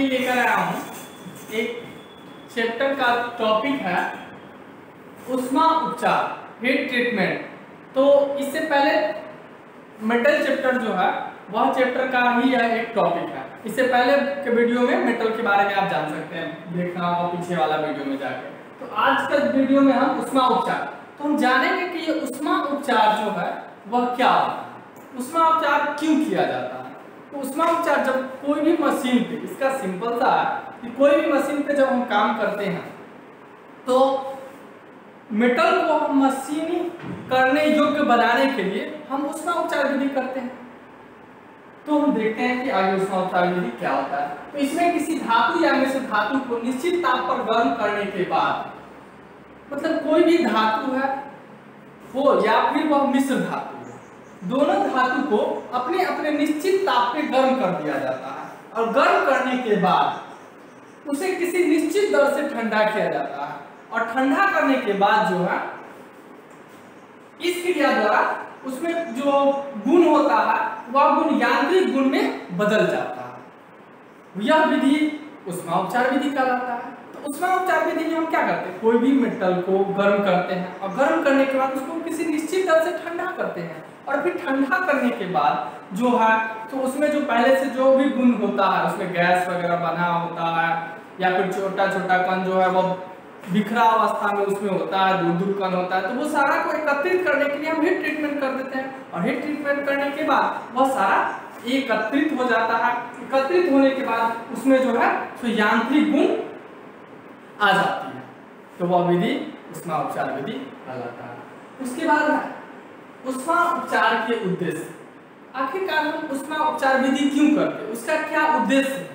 लिए लेकर आया हूँ एक चैप्टर का टॉपिक है ऊष्मा उपचार, हीट ट्रीटमेंट। तो इससे पहले मेटल चैप्टर जो है वह चैप्टर का ही एक टॉपिक है। इससे पहले के वीडियो में मेटल के बारे में आप जान सकते हैं, देखना होगा पीछे वाला वीडियो में जाकर। तो आज का वीडियो में हम ऊष्मा उपचार, तो हम जानेंगे कि ये ऊष्मा उपचार जो है वह क्या होता है, ऊष्मा उपचार क्यों किया जाता है। तो ऊष्मा उपचार जब कोई भी मशीन पे, इसका सिंपल सा है कि कोई भी मशीन पे जब हम काम करते हैं तो मेटल को हम मशीनी करने योग्य बनाने के लिए हम ऊष्मा उपचार विधि करते हैं। तो हम देखते हैं कि आगे ऊष्मा उपचार विधि क्या होता है। तो इसमें किसी धातु या मिश्र धातु को निश्चित ताप पर गर्म करने के बाद, मतलब कोई भी धातु है हो या फिर वह मिश्र धातु, दोनों धातु को अपने अपने निश्चित ताप पे गर्म कर दिया जाता है और गर्म करने के बाद उसे किसी निश्चित दर से ठंडा किया जाता है। और ठंडा करने के बाद जो है इस क्रिया द्वारा उसमें जो गुण होता है वह गुण यांत्रिक गुण में बदल जाता है। यह विधि ऊष्मा उपचार विधि कहलाता है। तो ऊष्मा उपचार विधि में हम क्या करते हैं, कोई भी मेटल को गर्म करते हैं और गर्म करने के बाद उसको किसी निश्चित दर से ठंडा करते हैं। और फिर ठंडा करने के बाद जो है तो उसमें जो पहले से जो भी गुण होता है, उसमें गैस वगैरह बना होता है या फिर छोटा छोटा कण जो है वह बिखरा अवस्था में उसमें होता है, दूर दूर कण होता है, तो वो सारा को एकत्रित करने के लिए हम हीट ट्रीटमेंट कर देते हैं। और हीट ट्रीटमेंट करने के बाद वह सारा एकत्रित हो जाता है। एकत्रित होने के बाद उसमें जो है तो यांत्रिक गुण आ जाती है, तो वह विधि ऊष्मा उपचार विधि कहलाता है। उसके बाद ऊष्मा उपचार के उद्देश्य, आखिरकार हम ऊष्मा उपचार विधि क्यों करते हैं, उसका क्या उद्देश्य है।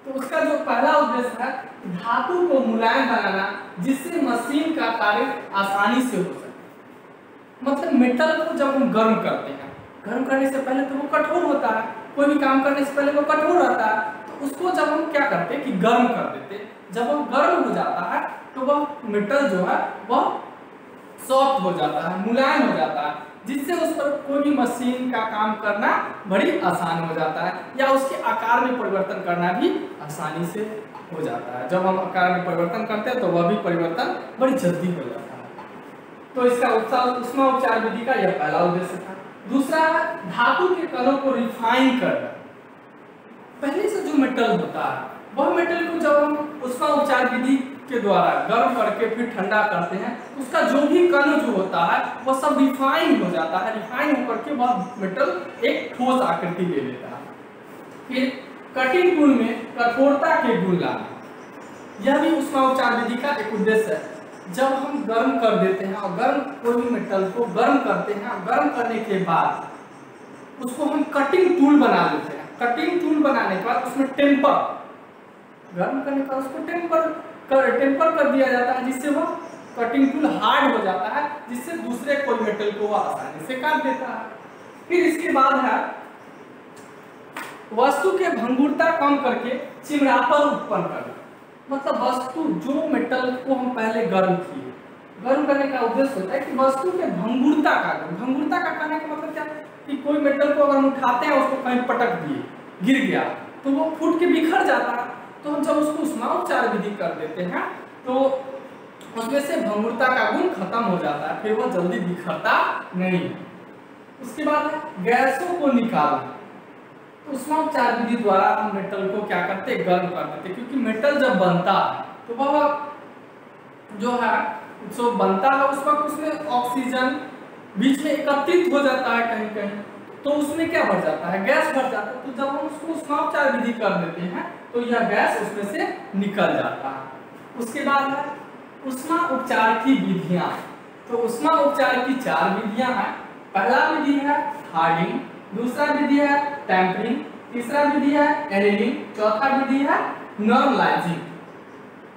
तो उसका जो पहला उद्देश्य है धातु को मुलायम बनाना, जिससे मशीन का कार्य आसानी से हो सके। मतलब मेटल को जब हम गर्म करते हैं, गर्म करने से पहले तो वो कठोर होता है, कोई भी काम करने से पहले वो कठोर रहता है, तो उसको जब हम क्या करते हैं कि गर्म कर देते। जब वो गर्म हो जाता है तो वह मेटल जो है वह सॉफ्ट हो जाता है, मुलायम हो जाता है, जिससे उस पर कोई भी मशीन का काम करना बड़ी आसान हो जाता है, या उसके आकार में परिवर्तन करना भी आसानी से हो जाता है। जब हम आकार में परिवर्तन करते हैं तो वह भी परिवर्तन बड़ी जल्दी हो जाता है। तो इसका ऊष्मा उपचार विधि का यह पहला उद्देश्य था। दूसरा है धातु के कणों को रिफाइन करना। पहले से जो मेटल होता है वह मेटल को जब हम ऊष्मा उपचार विधि के द्वारा गर्म करके फिर ठंडा करते हैं, उसका जो भी कण जो होता है वह सब रिफाइन हो जाता है। रिफाइन होकर के वह मेटल एक ठोस आकृति ले लेता है। फिर कटिंग टूल में कठोरता के गुण लाना, यह भी ऊष्मा उपचार विधि का एक उद्देश्य है। जब हम गर्म कर देते हैं और गर्म कोई भी मेटल को गर्म करते हैं, गर्म करने के बाद उसको हम कटिंग टूल बना लेते हैं। कटिंग टूल बनाने के बाद उसमें टेम्पर, गर्म करने के बाद उसको टेम्पर कर दिया जाता है, जिससे वह कटिंग टूल हार्ड हो जाता है, जिससे दूसरे कोई मेटल को वह आसानी से काट देता है। फिर इसके बाद है वस्तु के भंगुरता कम करके चिमड़ापन उत्पन्न करना। मतलब वस्तु जो मेटल को हम पहले गर्म किए, गर्म करने का उद्देश्य होता है कि वस्तु के भंगुरता का कहने का मतलब क्या कि कोई मेटल को अगर हम उठाते हैं, उसको कहीं पटक दिए, गिर गया तो वो फूट के बिखर जाता है। तो हम जब उसको ऊष्मा उपचार विधि कर देते हैं तो उसमें से भंगुरता का गुण खत्म हो जाता है, फिर वह जल्दी बिखरता नहीं। उसके बाद गैसों को निकालना। तो ऊष्मा उपचार विधि द्वारा हम मेटल को क्या करते, गर्म कर देते, क्योंकि मेटल जब बनता है तो वह जो है जो बनता है उस वक्त उसमें ऑक्सीजन बीच में एकत्रित हो जाता है कहीं कहीं, तो उसमें क्या बढ़ जाता है, गैस बढ़ जाता है। तो जब हम उसको ऊष्मा उपचार विधि कर देते हैं तो यह गैस उसमें से निकल जाता है। उसके बाद है ऊष्मा उपचार की विधियां। तो ऊष्मा उपचार की 4 विधियां हैं। पहला विधि है हार्डिंग, दूसरा विधि है टेम्परिंग, तीसरा विधि है एनेलिंग, चौथा विधि है नॉर्मलाइजिंग।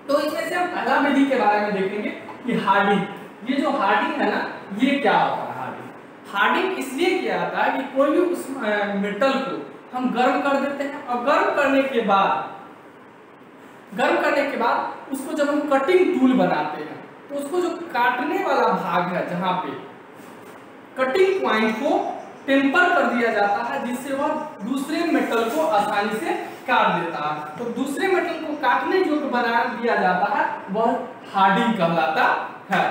तो इसमें से हम पहला विधि के बारे में देखेंगे कि हार्डिंग। ये जो हार्डिंग है ना, ये क्या होता है। हार्डिंग इसलिए किया जाता है कि कोई भी उस मेटल को हम गर्म कर देते हैं और गर्म करने के बाद उसको जब हम कटिंग टूल बनाते हैं तो उसको जो काटने वाला भाग है, जहां पे कटिंग पॉइंट को टेम्पर कर दिया जाता है, जिससे वह दूसरे मेटल को आसानी से काट देता है। तो दूसरे काटने योग्य बना दिया जाता है वह हार्डिंग कहलाता है।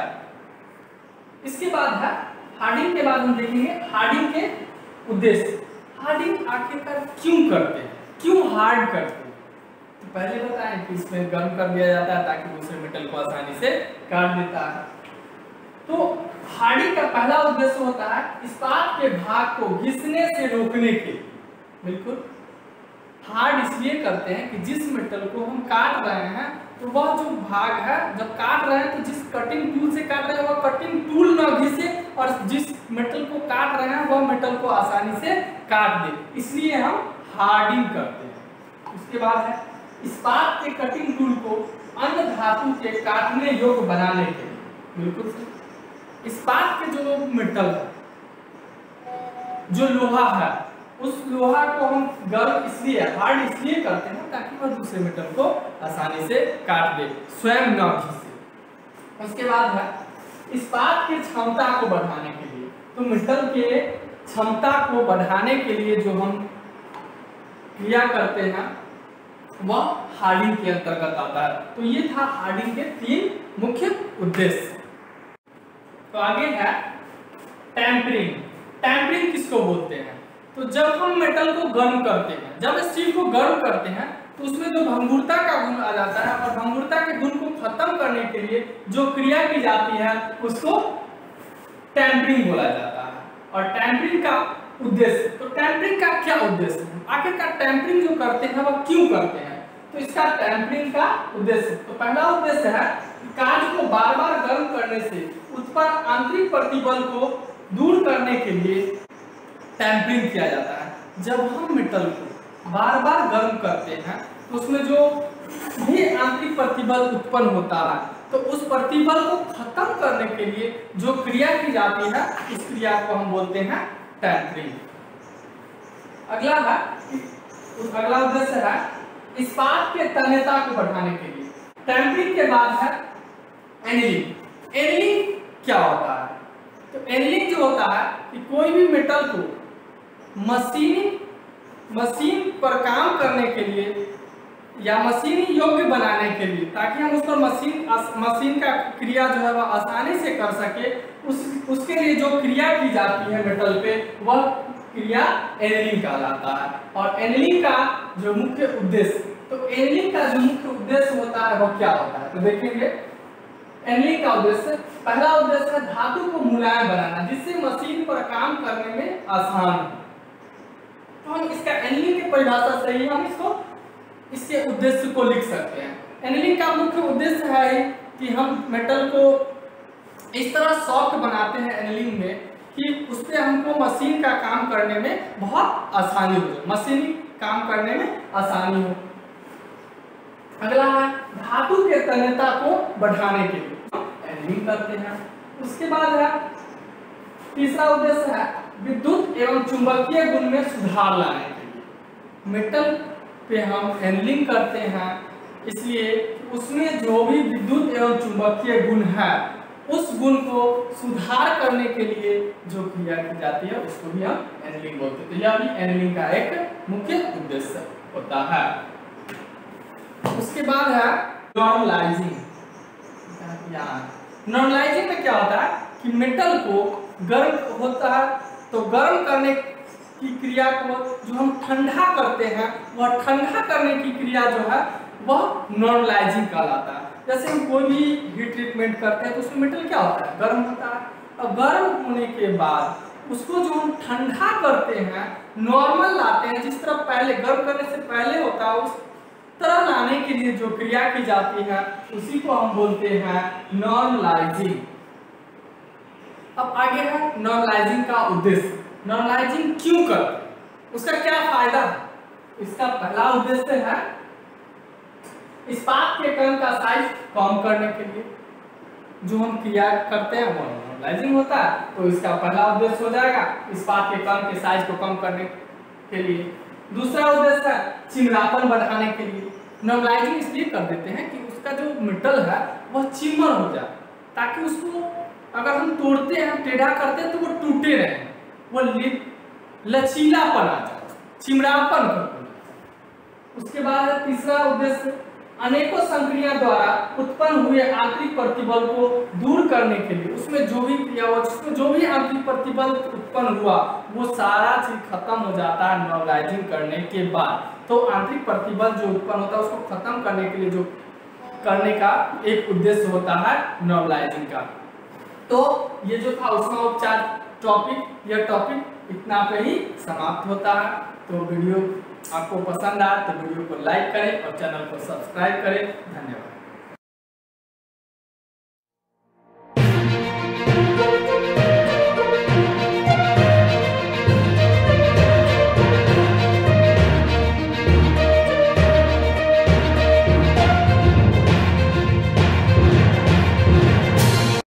इसके बाद है हार्डिंग के बाद हम देखेंगे हार्डिंग के उद्देश्य। हार्डिंग आखिरकार क्यों करते हैं, क्यों हार्ड करते हैं? तो पहले बताएं कि इसमें गर्म कर दिया जाता है ताकि दूसरे मेटल को आसानी से काट देता है। तो हार्डिंग का पहला उद्देश्य होता है इस्पात के भाग को घिसने से रोकने के लिए। बिल्कुल हार्ड इसलिए करते हैं कि जिस मेटल को हम काट रहे हैं तो वह जो भाग है, जब काट रहे हैं तो जिस कटिंग टूल से काट रहे हैं वह कटिंग टूल न घिसे और जिस मेटल को काट रहे हैं वह मेटल को आसानी से काट दे, इसलिए हम हार्डिंग करते हैं। उसके बाद है इस्पात के कटिंग टूल को अन्य धातु के काटने योग्य बनाने के लिए। बिल्कुल सही। इस्पात के जो मेटल है, जो लोहा है, उस लोहा को हम गर्म इसलिए हार्ड इसलिए करते हैं ताकि वह दूसरे मेटल को आसानी से काट दे, स्वयं न घिसे। उसके बाद है इस्पात की क्षमता को बढ़ाने के लिए। तो मेटल के क्षमता को बढ़ाने के लिए जो हम क्रिया करते हैं वह हार्डिंग के अंतर्गत आता है। तो ये था हार्डिंग के 3 मुख्य उद्देश्य। तो आगे है टेम्परिंग। टेम्परिंग किसको बोलते हैं? तो जब हम मेटल को गर्म करते हैं, जब स्टील को गर्म करते हैं तो उसमें जो भंगुरता का गुण आ जाता है और भंगुरता के गुण को खत्म करने के लिए जो क्रिया की जाती है उसको टेम्परिंग बोला जाता है। और टेम्परिंग का उद्देश्य, तो टेम्परिंग का क्या उद्देश्य है? आखिरकार टेम्परिंग जो करते हैं वह क्यों करते हैं? तो इसका टेम्परिंग का उद्देश्य, तो पहला उद्देश्य है कांच को बार बार गर्म करने से उत्पन्न आंतरिक प्रतिबल को दूर करने के लिए टेम्परिंग किया जाता है। जब हम मेटल को बार बार गर्म करते हैं तो उसमें जो भी आंतरिक प्रतिबल उत्पन्न होता है तो उस प्रतिबल को खत्म करने के लिए जो क्रिया की जाती है उस क्रिया को हम बोलते हैं टेम्परिंग। अगला है, अगला उद्देश्य है इस्पात के तन्यता को बढ़ाने के लिए। टेम्परिंग के बाद है एनीलिंग। एनीलिंग क्या होता है? तो एनीलिंग जो होता है कि कोई भी मेटल को मशीन पर काम करने के लिए या मशीनी योग्य बनाने के लिए, ताकि हम उस पर मशीन का क्रिया जो है वह आसानी से कर सके, उसके लिए जो क्रिया की जाती है मेटल पे वह क्रिया एनीलिंग कहलाता है। और एनीलिंग का जो मुख्य उद्देश्य, तो एनीलिंग का जो मुख्य उद्देश्य होता है वह क्या होता है? तो देखेंगे एनीलिंग का उद्देश्य, पहला उद्देश्य है धातु को मुलायम बनाना जिससे मशीन पर काम करने में आसान हो। तो हम इसका एनीलिंग की परिभाषा से ही हम इसके उद्देश्य को लिख सकते हैं। एनीलिंग का मुख्य उद्देश्य है कि हम मेटल को इस तरह सॉफ्ट बनाते हैं एनीलिंग में कि उस पर हमको मशीन का काम करने में बहुत आसानी हो जाए, मशीनी काम करने में आसानी हो। अगला है धातु के तन्यता को बढ़ाने के लिए एनीलिंग करते हैं। उसके बाद है तीसरा उद्देश्य है विद्युत एवं चुंबकीय गुण में सुधार लाने के लिए। मेटल पे हम एनीलिंग करते हैं इसलिए उसमें जो भी विद्युत एवं चुंबकीय गुण है उस गुण को सुधार करने के लिए जो क्रिया की जाती है उसको भी हम एनीलिंग बोलते हैं। तो यह भी एनीलिंग का एक मुख्य उद्देश्य होता है। उसके बाद है नॉर्मलाइजिंग। नॉर्मलाइजिंग में क्या होता है कि मेटल को गर्म होता है तो गर्म करने की क्रिया को जो हम ठंडा करते हैं वह ठंडा करने की क्रिया जो है वह नॉर्मलाइजिंग कहलाता है। जैसे हम कोई भी हीट ट्रीटमेंट करते हैं तो उसमें मेटल क्या होता है? गर्म होता है। अब गर्म होने के बाद उसको जो हम ठंडा करते हैं, नॉर्मल लाते हैं, जिस तरह पहले गर्म करने से पहले होता है उस तरह लाने के लिए जो क्रिया की जाती है उसी को हम बोलते हैं नॉर्मलाइजिंग। अब आगे है नॉर्मलाइजिंग का उद्देश्य। नॉर्मलाइजिंग क्यों करते हैं, उसका क्या फायदा है? इसका पहला उद्देश्य है इस्पात के कण का साइज कम करने के लिए। जो हम क्रिया करते हैं वो नॉर्मलाइजिंग होता है, तो इसका पहला उद्देश्य हो जाएगा इस्पात के कण के साइज को कम करने के लिए। दूसरा उद्देश्य है चिमरापन बढ़ाने के लिए। नॉर्मलाइजिंग इसलिए कर देते हैं कि उसका जो मेटल है वह चिमर हो जाए, ताकि उसको अगर हम तोड़ते हैं, टेढ़ा करते हैं तो वो टूटे रहे, वो लचीलापन आ जाए, चिमरापन कर। उसके बाद तीसरा उद्देश्य अनेकों संक्रिया द्वारा उत्पन्न हुए आंतरिक प्रतिबल को दूर करने के लिए उसमें जो भी क्रिया हुआ, जिसमें जो भी आंतरिक प्रतिबल उत्पन्न हुआ वो सारा चीज खत्म हो जाता है नॉर्मलाइजिंग करने के बाद। तो आंतरिक प्रतिबल जो उत्पन्न होता है उसको खत्म करने के लिए जो करने का एक उद्देश्य होता है नॉर्मलाइजिंग का। तो ये जो था ऊष्मा उपचार टॉपिक, यह टॉपिक इतना पे ही समाप्त होता है। तो वीडियो आपको पसंद आए तो वीडियो को लाइक करें और चैनल को सब्सक्राइब करें। धन्यवाद।